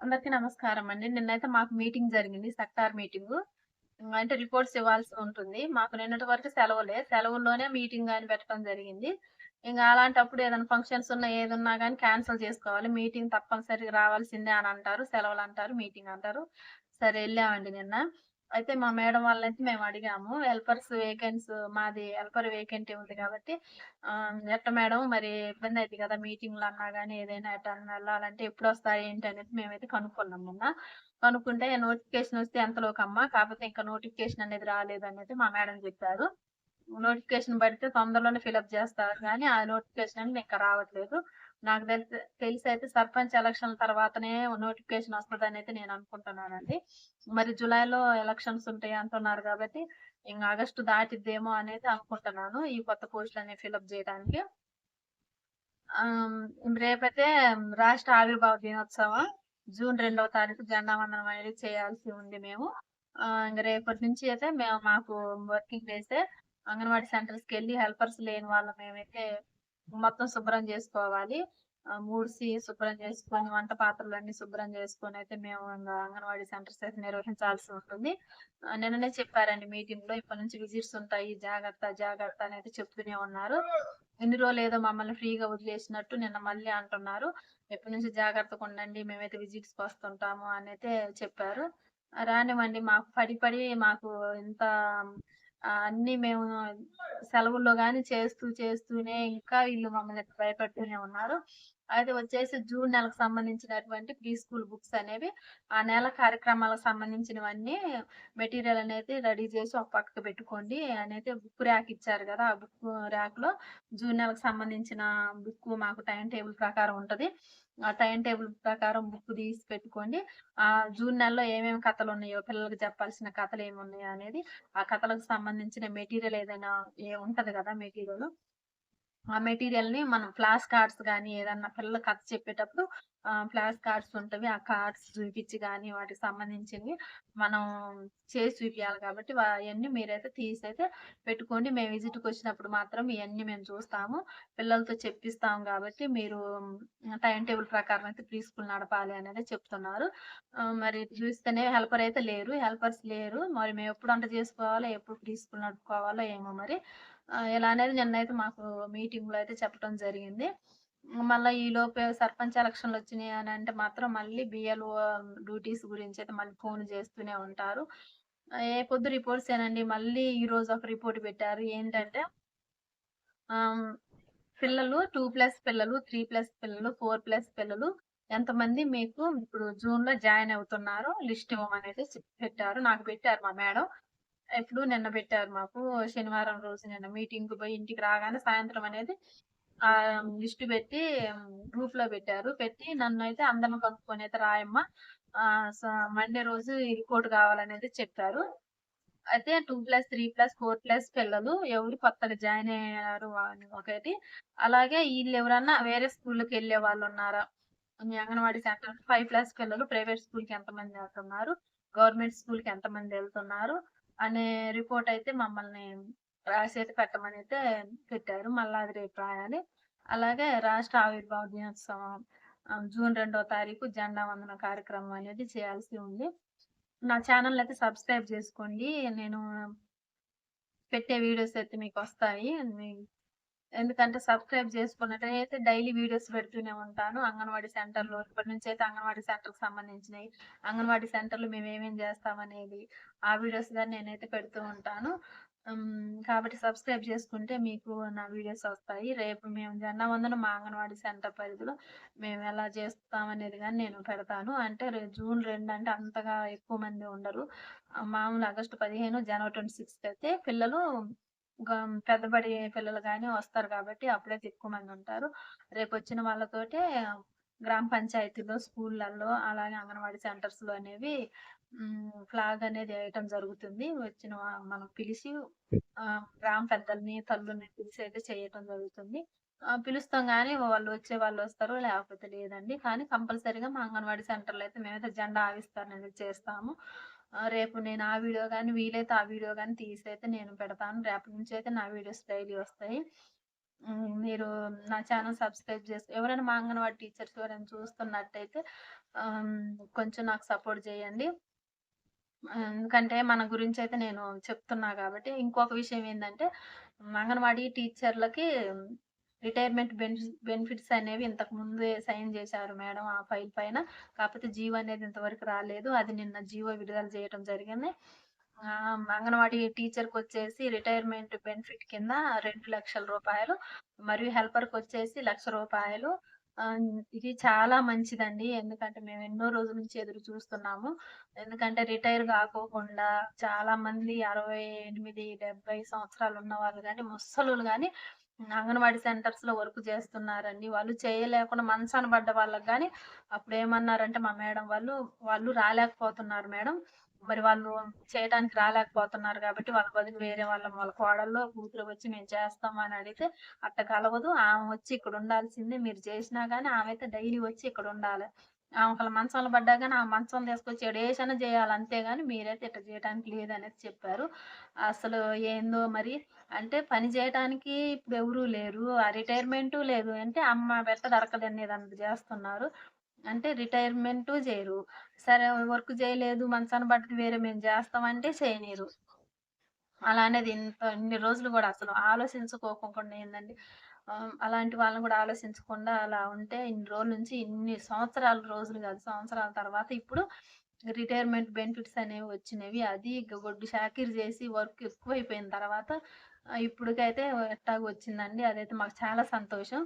అందరికీ నమస్కారం అండి. నిన్నైతే మాకు మీటింగ్ జరిగింది. Sector meeting. అంటే రిపోర్ట్స్ ఇవ్వాల్సి ఉంటుంది. మాకు నిన్నటి వరకు సెలవులే. సెలవుల్లోనే మీటింగ్ అని పెట్టడం జరిగింది. అలాంటప్పుడు ఏదైనా ఫంక్షన్స్ ఉన్నా, ఏదున్నా గాని క్యాన్సెల్ చేసుకోవాలి. మీటింగ్ తప్పనిసరిగా రావాల్సిందే అని అంటారు. సెలవులంటారు, మీటింగ్ అంటారు. సరే ఎళ్ళామండి నిన్న. అయితే మా మేడం వాళ్ళనైతే మేము అడిగాము. హెల్పర్స్ వేకెన్స్ మాది హెల్పర్ వేకెంటీ ఉంది కాబట్టి ఎట్ట మేడం మరి ఇబ్బందయిద్ది గదా! మీటింగ్‌లన్నా గాని ఏదైనా ఎటన్నా ఎళ్ళాలంటే ఎప్పుడొస్తాయి ఏంటి అనేది మేమైతే కనుక్కున్నాం మొన్న. కనుక్కుంటే నోటిఫికేషన్ వస్తే ఎంతలోకమ్మా కాకపోతే ఇంకా నోటిఫికేషన్ అనేది రాలేదనేది మా మేడం జెప్పారు. నోటిఫికేషన్ పడితే తొందరలోనే ఫిలప్ జేస్తారు గానీ, ఆ నోటిఫికేషన్ అనేది ఇంకా రావట్లేదు. నాకు తెలిసయితే సర్పంచ్ ఎలక్షన్‌ల తర్వాతనే నోటిఫికేషన్ వస్తదనైతే నేను అనుకుంటున్నానండి. మరి జులైలో ఎలక్షన్స్ ఉంటాయి అంటున్నారు గాబట్టి, ఆగస్టు దాటిద్దేమో అనేది అనుకుంటున్నాను. ఈ కొత్త పోస్టులనేవి ఫిలప్ జేయడానికి. రేపైతే రాష్ట్ర ఆవిర్భావ దినోత్సవం. జూన్ 2వ తారీఖు జెండా వందనం అనేది చేయాల్సి ఉంది మేము. రేపటి నుంచి అయితే మాకు వర్కింగ్ డేసే. అంగన్వాడీ సెంటర్స్‌కెళ్ళి హెల్పర్స్ లేని వాళ్ళం మేమైతే మొత్తం శుభ్రం జేసుకోవాలి. ఊడ్సి శుభ్రం జేసుకొని, వంట పాత్రలన్నీ శుభ్రం జేసుకొనైతే మేము అంగన్వాడీ సెంటర్స్ అయితే నిర్వహించాల్సి ఉంటుంది. నిన్ననే చెప్పారండి మీటింగ్‌లో ఇప్పటి నుంచి విజిట్స్ ఉంటాయి. జాగ్రత్త, జాగ్రత్త అనైతే చెప్తూనే ఉన్నారు. ఇన్ని రోజులేదో మమ్మల్ని ఫ్రీగా వదిలేసినట్టు నిన్న మళ్ళీ అంటున్నారు. "ఇప్పటి నుంచి జాగ్రత్తగుండండి. మేమైతే విజిట్స్‌కొస్తుంటాము" అనైతే చెప్పారు. రానివ్వండి మాకు పడి పడి మాకు ఇంత అన్నీ మేము సెలవుల్లో గాని చేస్తూనే ఇంకా వీళ్ళు మమ్మల్ని భయపెడుతూనే ఉన్నారు. అయితే వచ్చేసి జూన్ నెలకు సంబంధించినటువంటి ప్రీ స్కూల్ బుక్స్ అనేవి ఆ నెల కార్యక్రమాలకు సంబంధించినవన్నీ మెటీరియల్ అనేది రెడీ చేసి ఒక పక్కకు పెట్టుకోండి అనైతే బుక్ ర్యాక్ ఇచ్చారు గదా! ఆ బుక్ ర్యాక్‌లో జూన్ నెలకు సంబంధించిన బుక్కు మాకు టైమ్ టేబుల్ ప్రకారం ఉంటది. ఆ టైమ్ టేబుల్ ప్రకారం బుక్ తీసి పెట్టుకోండి. జూన్ నెలలో ఏమేమి కథలున్నాయో, పిల్లలకి చెప్పాల్సిన కథలేమున్నాయో అనేది, ఆ కథలకు సంబంధించిన మెటీరియల్ ఏదైనా ఉంటది గదా! మెటీరియలు. ఆ మెటీరియల్‌ని మనం ఫ్లాష్ కార్డ్స్ గాని, ఏదన్నా పిల్లలు కథ చెప్పేటప్పుడు ఫ్లాష్ కార్డ్స్ ఉంటవి. ఆ కార్డ్స్ చూపించి గాని, వాటికి సంబంధించినవి మనం చేసి చూపియాలి కాబట్టి, అయన్నీ మీరైతే తీసైతే పెట్టుకోండి. మేము విజిట్‌కొచ్చినప్పుడు మాత్రం ఇయన్నీ మేము చూస్తాము. పిల్లలతో చెప్పిస్తాం గాబట్టి, మీరు టైమ్ టేబుల్ ప్రకారం అయితే ప్రీ స్కూల్ నడపాలి అనేది చెప్తున్నారు. మరి చూస్తేనే హెల్పర్ అయితే లేరు. హెల్పర్స్ లేరు. మరి మేమెప్పుడు వంట చేసుకోవాలో, ఎప్పుడు ప్రీ స్కూల్ నడుపుకోవాలో ఏమో మరి. ఇలా అనేది నిన్నైతే మాకు మీటింగ్‌లో అయితే చెప్పటం జరిగింది. మళ్ళా ఈలోపే సర్పంచ్ ఎలక్షన్‌లొచ్చినియి అనంటే మాత్రం మళ్ళీ బిఎల్ఓ డ్యూటీస్ గురించయితే మళ్ళీ ఫోన్లు చేస్తూనే ఉంటారు. ఏ పొద్దు రిపోర్ట్సేనండి. మళ్ళీ ఈరోజు ఒక రిపోర్ట్ పెట్టారు. ఏంటంటే ఆహ్, పిల్లలు 2+ పిల్లలు, 3+ పిల్లలు, 4+ పిల్లలు ఎంతమంది మీకు ఇప్పుడు జూన్‌లో జాయిన్ అవుతున్నారు లిస్ట్ ఇవ్వమనైతే పెట్టారు. నాకు పెట్టారు మా మేడం. నిన్న పెట్టారు మాకు. శనివారం రోజు నిన్న మీటింగ్‌కి పోయి ఇంటికి రాగానే సాయంత్రం అనేది లిస్ట్ పెట్టి గ్రూప్‌లో పెట్టారు. పెట్టి నన్నైతే అందరిని కనుక్కొనైతే రాయమ్మా. ఆహ్, స మండే రోజు ఈ రిపోర్ట్ కావాలనేది చెప్పారు. అయితే 2+, 3+, 4+ పిల్లలు ఎవరు కొత్తగా జాయిన్ అయ్యారు అని ఒకటి. అలాగే ఈళ్ళెవరన్నా వేరే స్కూల్‌కెళ్ళే వాళ్ళున్నారా? మీ అంగన్వాడీ సెంటర్ 5+ పిల్లలు ప్రైవేట్ స్కూల్‌కి ఎంతమంది ఎళ్తున్నారు? గవర్నమెంట్ స్కూల్‌కి ఎంతమందెళ్తున్నారు? అనే రిపోర్ట్ అయితే మమ్మల్ని రాసైతే పెట్టమనైతే పెట్టారు. మళ్ళా అది రేపు రాయాలి. అలాగే రాష్ట్ర ఆవిర్భావ దినోత్సవం జూన్ 2వ తారీఖు జెండా వందన కార్యక్రమం అనేది చేయాల్సి ఉంది. నా ఛానెల్‌నయితే సబ్స్క్రైబ్ జేసుకోండి. నేను పెట్టే వీడియోస్ అయితే మీకొస్తాయి. మీ ఎందుకంటే సబ్స్క్రైబ్ చేసుకున్నట్టయితే డైలీ వీడియోస్ పెడుతూనే ఉంటాను. అంగన్వాడీ సెంటర్‌లో ఇప్పటి నుంచైతే అంగన్వాడీ సెంటర్‌కి సంబంధించినయి, అంగన్వాడీ సెంటర్‌లో మేమేమేం చేస్తామనేది, ఆ వీడియోస్ గాని నేనైతే పెడుతూ ఉంటాను. కాబట్టి సబ్స్క్రైబ్ చేసుకుంటే మీకు నా వీడియోస్ వస్తాయి. రేపు మేము జెండా వందనం మా అంగన్వాడీ సెంటర్ పరిధిలో మేమెలా చేస్తామనేది గాని నేను పెడతాను. అంటే జూన్ 2 అంటే అంతగా ఎక్కువ మంది ఉండరు. మామూలు ఆగస్టు 15, జనవరి 26 అయితే పిల్లలు పెద్దబడి పిల్లలు గాని వస్తారు కాబట్టి అప్పుడైతే ఎక్కువ మందుంటారు. రేపొచ్చిన వాళ్ళతోటే గ్రామ పంచాయతీలో, స్కూళ్ళల్లో అలాగే అంగన్వాడీ సెంటర్స్‌లో అనేవి ఫ్లాగ్ అనేది ఎయటం జరుగుతుంది. వచ్చిన మనం పిలిచి గ్రామ పెద్దల్ని, తల్లుల్ని పిలిచి అయితే చేయటం జరుగుతుంది. పిలుస్తాం గానీ వాళ్ళొస్తారు, లేకపోతే లేదండి. కానీ కంపల్సరీగా మా అంగన్వాడీ సెంటర్‌లో అయితే మేమైతే జెండా ఆవిష్కరణ అనేది చేస్తాము. రేపు నేను ఆ వీడియో గాని, వీలైతే ఆ వీడియో గాని తీసైతే నేను పెడతాను. రేపటి నుంచయితే నా వీడియోస్ డైలీ వస్తాయి. మీరు నా ఛానల్ సబ్స్క్రైబ్ ఎవరైనా మా అంగన్వాడీ టీచర్స్ ఎవరైనా చూస్తున్నట్టయితే ఆహ్, కొంచెం నాకు సపోర్ట్ చేయండి. ఎందుకంటే మన గురించయితే నేను చెప్తున్నా గాబట్టి. ఇంకొక విషయం ఏందంటే, అంగన్వాడీ టీచర్లకి రిటైర్మెంట్ బెనిఫిట్స్ అనేవి ఇంతకు ముందే సైన్ జేశారు మేడం ఆ ఫైల్ పైన. కాకపోతే జీవో అనేది ఇంతవరకు రాలేదు. అది నిన్న జీవో విడుదల జేయటం జరిగింది. అంగన్వాడీ టీచర్‌కొచ్చేసి రిటైర్మెంట్ బెనిఫిట్ కింద రూ. 2,00,000 మరియు హెల్పర్‌కొచ్చేసి రూ. 1,00,000. ఇది చాలా మంచిదండి. ఎందుకంటే మేము ఎన్నో రోజుల నుంచి ఎదురు చూస్తున్నాము. ఎందుకంటే రిటైర్ గాకోకుండా చాలామంది 68, 70 సంవత్సరాలు ఉన్నవాళ్ళు గాని, ముసలోళ్ళు గాని అంగన్వాడీ సెంటర్స్‌లో వర్క్ చేస్తున్నారండి. వాళ్ళు చేయలేకుండా మంచాన పడ్డ వాళ్ళకి గాని అప్పుడేమన్నారంటే మా మేడం వాళ్ళు రాలేకపోతున్నారు మేడం. మరి వాళ్ళు చేయటానికి రాలేకపోతున్నారు గాబట్టి వాళ్ళ బదులు వేరే వాళ్ళ కోడల్లో, కూతురో వచ్చి మేము చేస్తాం అని అడిగితే అట్ట కలవదు. ఆమె వచ్చి ఇక్కడ ఉండాల్సిందే. మీరు చేసినా గాని ఆమైతే డైలీ వచ్చి ఇక్కడ ఉండాలె. ఆమె మంచంలో పడ్డా గాని ఆ మంచం తీసుకొచ్చి ఈడ ఏసైనా జేయాలి అంతేగాని మీరైతే ఇట్ట జేయటానికి లేదనేది చెప్పారు. అసలు ఏందో మరి అంటే పని జేయటానికి ఇప్పుడెవరూ లేరు. ఆ రిటైర్మెంటు లేదు. అంటే అమ్మ బెట్ట దరకదనేదంత జేస్తున్నారు. అంటే రిటైర్మెంటు జేయరు. సరే వర్క్ జేయలేదు, మంచాన పడ్డది వేరే మేము జేస్తామంటే చేయనీయరు. అలా అనేది ఇన్ని రోజులు గూడా అసలు ఆలోచించుకోకుండా ఏందండి అలాంటి వాళ్ళని గూడా ఆలోచించకుండా అలా ఉంటే ఇన్ని రోజుల నుంచి ఇన్ని సంవత్సరాలు రోజులు గాదు, సంవత్సరాల తర్వాత ఇప్పుడు రిటైర్మెంట్ బెనిఫిట్స్ అనేవి వచ్చినవి. అది గొడ్డు చాకిరీ జేసి వర్క్ ఎక్కువైపోయిన తర్వాత ఇప్పటికైతే ఎట్టాగో వచ్చిందండి. అదైతే మాకు చాలా సంతోషం.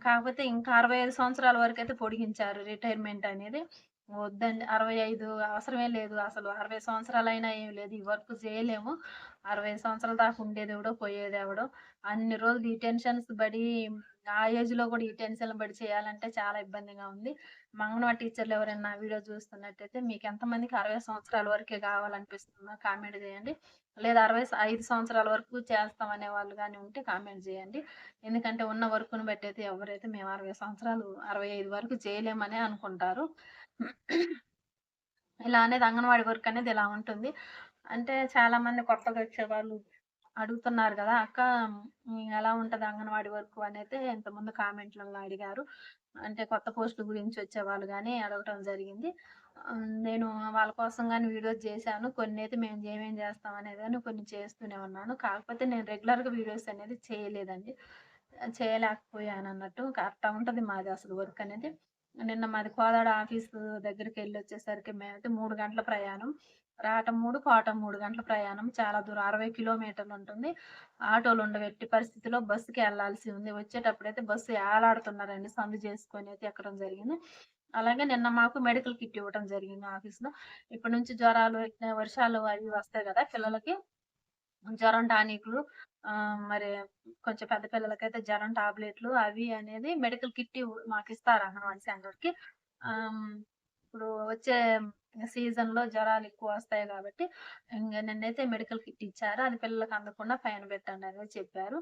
కాకపోతే ఇంకా 65 సంవత్సరాల వరకైతే పొడిగించారు రిటైర్మెంట్ అనేది. వద్దండి. 65 అవసరమే లేదు. అసలు 60 సంవత్సరాలైనా ఏమి లేదు. ఈ వర్క్ జేయలేము. 60 సంవత్సరాల దాకా ఉండేదెవడో, పోయేదెవడో. అన్ని రోజులు ఈ టెన్షన్స్ బడి ఆ ఏజ్‌లో గూడా ఈ టెన్షన్‌లు బడి చేయాలంటే చాలా ఇబ్బందిగా ఉంది. మా అంగన్వాడీ టీచర్‌లు ఎవరైనా నా వీడియో చూస్తున్నట్టయితే మీకెంతమందికి 60 సంవత్సరాల వరకే గావాలనిపిస్తుందో కామెంట్ జేయండి. లేదా 5 సంవత్సరాల వరకు చేస్తాం అనే వాళ్ళు గాని ఉంటే కామెంట్ జేయండి. ఎందుకంటే ఉన్న వర్క్‌ని బట్టయితే ఎవరైతే మేము 60 సంవత్సరాలు, 65 వరకు చేయలేమనే అనుకుంటారు. ఇలా అనేది అంగన్వాడీ వర్క్ అనేది ఇలా ఉంటుంది. అంటే చాలామంది కొత్తగా వచ్చేవాళ్ళు అడుగుతున్నారు గదా! అక్క ఎలా ఉంటది అంగన్వాడీ వర్కు అనైతే ఇంతకుముందు కామెంట్‌లలో అడిగారు. అంటే కొత్త పోస్టుల గురించి వచ్చేవాళ్ళు గాని అడగటం జరిగింది. నేను వాళ్ళ కోసం గాని వీడియోస్ జేశాను. కొన్నైతే మేము ఏమేం జేస్తాం అనేది గాని కొన్ని చేస్తూనే ఉన్నాను. కాకపోతే నేను రెగ్యులర్‌గా వీడియోస్ అనేది చేయలేదండి. చేయలేకపోయానన్నట్టు. అట్టా ఉంటది మాది అసలు వర్క్ అనేది. నిన్న మాది కోదాడ ఆఫీసు దగ్గరికెళ్ళొచ్చేసరికి మేమైతే 3 గంటల ప్రయాణం. రావటం 3, పోవటం 3 గంటల ప్రయాణం. చాలా దూరం 60 కిలోమీటర్లుంటుంది. ఆటోలుండవు ఎట్టి పరిస్థితిలో బస్సుకే ఎళ్ళాల్సి ఉంది. వచ్చేటప్పుడైతే బస్సు ఏలాడుతున్నారండి. సందు చేసుకొని అయితే ఎక్కడం జరిగింది. అలాగే నిన్న మాకు మెడికల్ కిట్ ఇవ్వటం జరిగింది ఆఫీస్‌లో. ఇప్పటి నుంచి జ్వరాలు, వర్షాలు అవి వస్తాయి గదా! పిల్లలకి. జ్వరం టానిక్‌లు మరి కొంచెం పెద్ద పిల్లలకైతే జ్వరం టాబ్లెట్‌లు అవి అనేది మెడికల్ కిట్ మాకిస్తారు అంగన్వాడీ సెంటర్‌కి. ఆహ్, ఇప్పుడు వచ్చే సీజన్‌లో జ్వరాలెక్కువొస్తాయి గాబట్టి, నిన్నైతే మెడికల్ కిట్ ఇచ్చారు. అది పిల్లలకి అందకుండా పైన పెట్టండనేది చెప్పారు.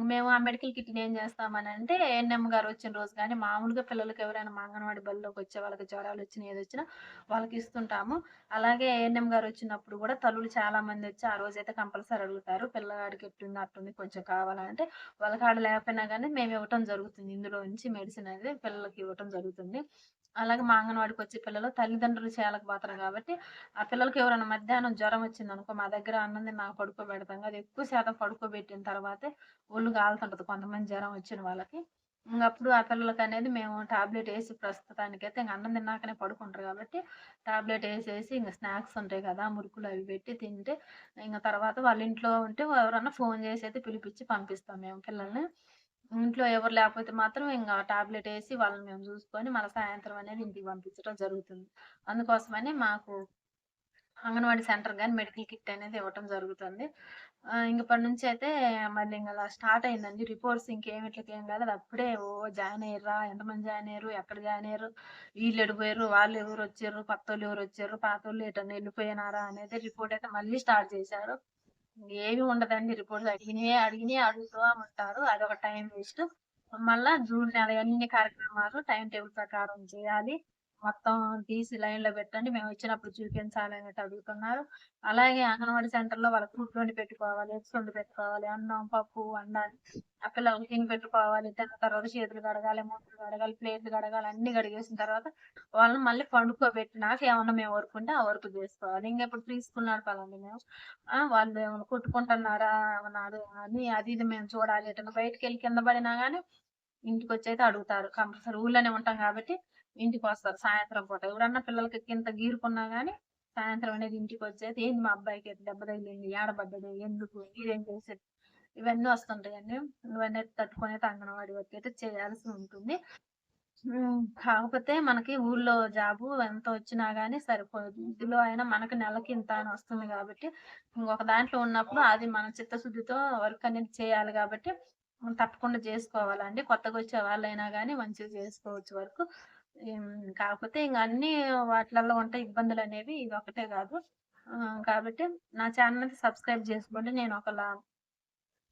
మేము ఆ మెడికల్ కిట్‌ని ఏం చేస్తామనంటే, ఏఎన్ఎం గారు వచ్చిన రోజు గాని, మామూలుగా పిల్లలకి ఎవరైనా మా అంగన్వాడీ బడిలోకొచ్చే వాళ్ళకి జ్వరాలొచ్చినా, ఏదొచ్చినా వాళ్ళకిస్తుంటాము. అలాగే ఏఎన్ఎం గారొచ్చినప్పుడు గూడా తల్లులు చాలా మందొచ్చి ఆ రోజైతే కంపల్సరీ అడుగుతారు. పిల్లగాడికి ఎట్టుంది, అట్టుంది కొంచెం కావాలా అంటే, వాళ్ళ కాడ లేకపోయినా గానీ మేమివ్వటం జరుగుతుంది. ఇందులో నుంచి మెడిసిన్ అనేది పిల్లలకి ఇవ్వటం జరుగుతుంది. అలాగే మా అంగన్వాడికొచ్చే పిల్లలు తల్లిదండ్రులు చేలకపోతారు గాబట్టి, ఆ పిల్లలకి ఎవరైనా మధ్యాహ్నం జ్వరం వచ్చిందనుకో, మా దగ్గర అన్నం తిన్నాక పడుకోబెడతాం గదా! ఎక్కువ శాతం పడుకోబెట్టిన తర్వాతే ఒళ్ళు కాలుతుంటది కొంతమంది జ్వరం వచ్చిన వాళ్ళకి. ఇంగప్పుడు ఆ పిల్లలకనేది మేము టాబ్లెట్ ఏసి ప్రస్తుతానికైతే ఇంగ అన్నం తిన్నాకనే పడుకుంటారు గాబట్టి, టాబ్లెట్ ఏసేసి ఇంగ స్నాక్స్ ఉంటాయి గదా! మురుకులు అవి పెట్టి తింటే, ఇంగ తర్వాత వాళ్ళ ఇంట్లో ఉంటే ఎవరన్నా ఫోను జేసైతే పిలిపిచ్చి పంపిస్తాం మేము పిల్లల్ని. ఇంట్లో ఎవరు లేకపోతే మాత్రం ఇంగ టాబ్లెటేసి వాళ్ళని మేము జూసుకొని మళ్ళా సాయంత్రం అనేది ఇంటికి పంపించడం జరుగుతుంది. అందుకోసమని మాకు అంగన్వాడీ సెంటర్ గాని మెడికల్ కిట్ అనేది ఇవ్వటం జరుగుతుంది. ఇంగప్పటి నుంచయితే మళ్ళీ ఇంగ అలా స్టార్ట్ అయిందండి. రిపోర్ట్స్ ఇంకేమి ఇట్లకేం కాలేదు. అప్పుడే జాయిన్ అయ్యిర్రా? ఎంతమంది జాయిన్ అయ్యిర్రు? ఎక్కడ జాయిన్ అయ్యిర్రు? ఈళ్ళెటు వాళ్ళెవరొచ్చిర్రు? కొత్తోళ్ళెవరొచ్చారు? పాతోళ్ళు ఎటన్నా ఎళ్ళిపోయినారా? అనేది రిపోర్ట్ అయితే మళ్ళీ స్టార్ట్ చేశారు. ఏమి ఉండదండి. రిపోర్ట్స్ అడిగినయే అడుగుతా ఉంటారు. అదొక టైం వేస్ట్. మళ్ళా జూన్ నెల అన్ని కార్యక్రమాలు టైమ్ టేబుల్ ప్రకారం చేయాలి. మొత్తం తీసి లైన్‌లో పెట్టండి. మేమొచ్చినప్పుడు చూపించాలి అన్నట్టు అడుగుతున్నారు. అలాగే అంగన్వాడీ సెంటర్‌లో వాళ్ళకి ఫుడ్ వండి పెట్టుకోవాలి, ఎగ్స్ వండి పెట్టుకోవాలి, అన్నం, పప్పు వండాలి. ఆ పిల్లలకి తిని పెట్టుకోవాలి. తిన్న తర్వాత చేతులు కడగాలి, మూతులు కడగాలి, ప్లేట్లు కడగాలి. అన్నీ కడిగేసిన తర్వాత వాళ్ళని మళ్ళీ పండుకోబెట్టినాక ఏమన్నా మేము వర్క్ ఉంటే ఆ వర్క్ జేసుకోవాలి. ఇంకెప్పుడు ఫ్రీ స్కూల్ నడపాలండి మేము. వాళ్ళు ఏమన్నా కొట్టుకుంటున్నారా? ఏమన్నా అని అది ఇది మేము చూడాలి. ఎటన్నా బయటికెళ్ళి కింద పడినా గాని ఇంటికొచ్చైతే అడుగుతారు. కంపల్సరీ ఊర్లోనే ఉంటాం గాబట్టి ఇంటికొస్తారు సాయంత్రం పూట. ఎవరన్నా పిల్లలకి ఇంత గీరుకున్నా గాని సాయంత్రం అనేది ఇంటికొచ్చైతే ఏంది మా అబ్బాయికి దెబ్బ తగిలింది, ఏడ పడ్డడు, ఎందుకు, మీరేం చేసారు? ఇవన్నీ వస్తుంటాయండి. ఇవన్నీ తట్టుకొనైతే అంగన్వాడీ వర్క్ అయితే చేయాల్సి ఉంటుంది. కాకపోతే మనకి ఊర్లో జాబు ఎంత వచ్చినా గాని సరిపోదు. ఇందులో అయినా మనకి నెలకింత అని వస్తుంది గాబట్టి, ఇంకొక దాంట్లో ఉన్నప్పుడు అది మన చిత్తశుద్ధితో వర్క్ అనేది చేయాలి గాబట్టి, తప్పకుండా జేసుకోవాలండి. కొత్తగొచ్చే వాళ్ళైనా గాని మంచిగా జేసుకోవచ్చు వర్కు. కాకపోతే ఇంగ అన్నీ వాటిలల్లో ఉంటాయి ఇబ్బందులనేవి. ఇదొక్కటే గాదు. కాబట్టి నా ఛానెల్‌ని సబ్స్క్రైబ్ జేసుకోండి. నేను ఒకలా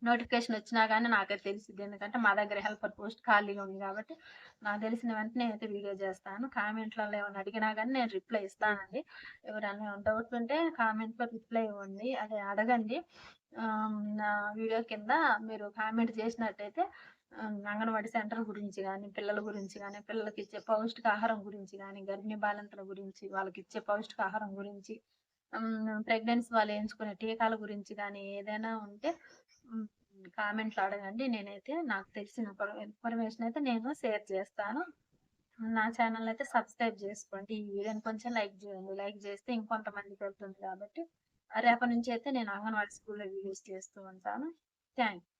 నోటిఫికేషన్ వచ్చినా గాని నాకే తెలిసిద్ది. ఎందుకంటే మా దగ్గర హెల్పర్ పోస్ట్ ఖాళీగా ఉంది గాబట్టి, నాకు తెలిసిన వెంటనే అయితే వీడియో జేస్తాను. కామెంట్‌లలో ఏమన్నా అడిగినా గాని నేను రిప్లై ఇస్తానండి. ఎవరన్నా ఏమైనా డౌట్స్ ఉంటే కామెంట్‌లో రిప్లై ఇవ్వండి. అదే అడగండి. నా వీడియో కింద మీరు కామెంట్ చేసినట్టయితే అంగన్వాడీ సెంటర్ గురించి గాని, పిల్లల గురించి గాని, పిల్లలకిచ్చే పౌష్టికాహారం గురించి గాని, గర్భిణీ బాలింతల గురించి, వాళ్ళకిచ్చే పౌష్టికాహారం గురించి, ప్రెగ్నెన్సీ వాళ్ళు ఎంచుకునే టీకాల గురించి గాని ఏదైనా ఉంటే హ్మ్. కామెంట్‌లో అడగండి. నేనైతే నాకు తెలిసిన ఇన్ఫర్మేషన్ అయితే నేను షేర్ చేస్తాను. నా ఛానెల్ అయితే సబ్స్క్రైబ్ చేసుకోండి. ఈ వీడియోని కొంచెం లైక్ చేయండి. లైక్ చేస్తే ఇంకొంతమందికి వెళ్తుంది కాబట్టి రేపటి నుంచి అయితే నేను అంగన్వాడీ స్కూల్‌లో వీడియోస్ చేస్తూ ఉంటాను. థాంక్స్.